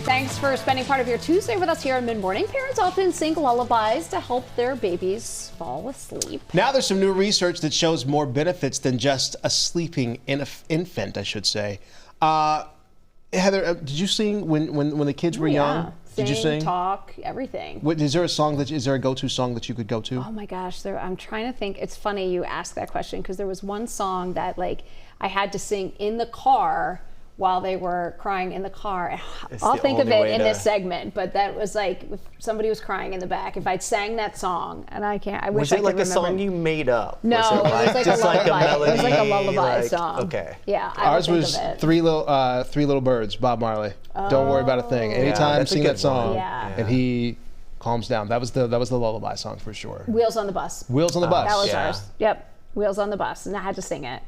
Thanks for spending part of your Tuesday with us here on Mid Morning. Parents often sing lullabies to help their babies fall asleep. Now there's some new research that shows more benefits than just a sleeping infant, I should say. Heather, did you sing when the kids were young? Sing, did you sing? Talk, everything. Is there a go-to song that you could go to? Oh my gosh, I'm trying to think. It's funny you ask that question because there was one song that I had to sing in the car while they were crying in the car. I'll think of it in this segment, but that was like if somebody was crying in the back. If I'd sang that song, and I wish I could remember. Was it like a song you made up? No, it was like just a lullaby. Melody, it was like a lullaby song. Okay. Yeah, ours was Three Little Birds, Bob Marley. Don't worry about a thing. Anytime sing that song, and he calms down. That was the lullaby song for sure. Wheels on the Bus. Wheels on the Bus. That was ours. Yep, Wheels on the Bus, and I had to sing it.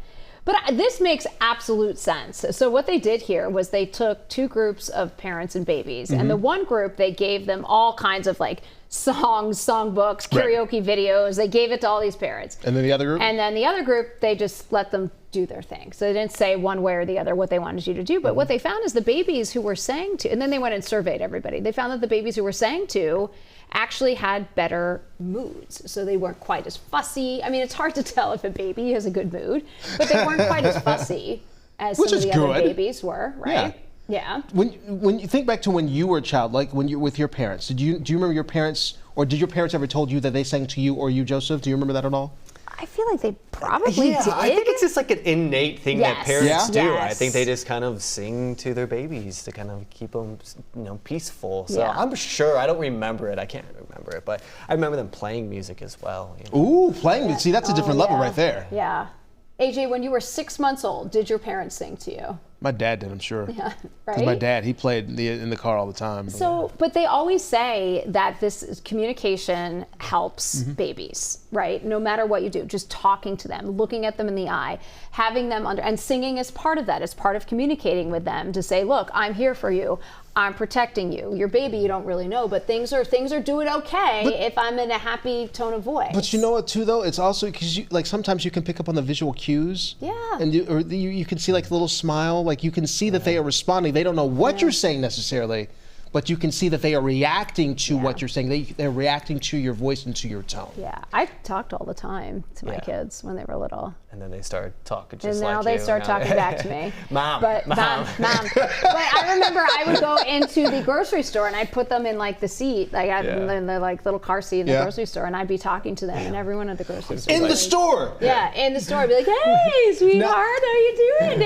But this makes absolute sense. So what they did here was they took two groups of parents and babies, and the one group, they gave them all kinds of like songs, songbooks, karaoke videos. They gave it to all these parents. And then the other group? And then the other group, they just let them do their thing. So they didn't say one way or the other what they wanted you to do. But what they found is the babies who were sang to, and then they went and surveyed everybody. They found that the babies who were sang to actually had better moods. So they weren't quite as fussy. I mean, it's hard to tell if a baby has a good mood, but they weren't quite as fussy as some of the other babies were, right? Yeah. When you think back to when you were a child, like when you with your parents, do you remember your parents, or did your parents ever told you that they sang to you or you, Joseph? Do you remember that at all? I feel like they probably did. I think it's just like an innate thing that parents do. Yes. I think they just kind of sing to their babies to kind of keep them, peaceful. So I'm sure, I don't remember it. I can't remember it, but I remember them playing music as well. Ooh, playing. See, that's a different level right there. Yeah. AJ, when you were 6 months old, did your parents sing to you? My dad did, I'm sure. Yeah, right? Because my dad, he played in the car all the time. So, but they always say that this communication helps babies, right? No matter what you do, just talking to them, looking at them in the eye, having them and singing is part of that. It's part of communicating with them to say, look, I'm here for you. I'm protecting you. Your baby, you don't really know, but things are doing okay if I'm in a happy tone of voice. But you know what, too, though? It's also because sometimes you can pick up on the visual cues. Yeah. And you can see like a little smile. Like you can see that they are responding. They don't know what you're saying necessarily, but you can see that they are reacting to what you're saying. They're reacting to your voice and to your tone. Yeah, I talked all the time to my kids when they were little. And then they started talking just like you. And now like they start talking back to me. Mom. Mom. But I remember I would go into the grocery store and I'd put them in like the seat, like in the like little car seat in the grocery store, and I'd be talking to them and everyone at the grocery store. In the store? Yeah, in the store. I'd be like, hey, sweetheart, how you doing?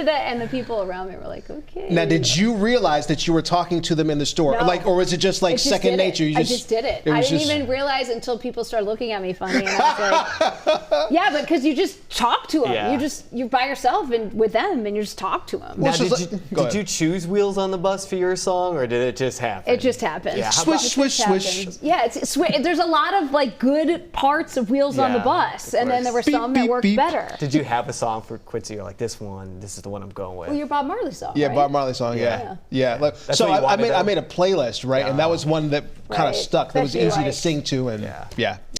And the people around me were like, okay. Now, did you realize that you were talking to them in the store? No. Or was it just like second nature? I just did it. I didn't even realize until people started looking at me funny, and I was like, yeah, but because you just talk to them. Yeah. You're by yourself and with them, and you just talk to them. Now, did you choose Wheels on the Bus for your song, or did it just happen? It just happened. Yeah. Swish, swish, swish. Yeah, there's a lot of like good parts of Wheels on the Bus, and then there were some that worked better. Did you have a song for Quincy? You're like, this is the one I'm going with. Well, your Bob Marley song. Yeah, right? Bob Marley song. Yeah. Like, so I made a playlist, right? And that was one that kind of stuck. That was easy to sing to, and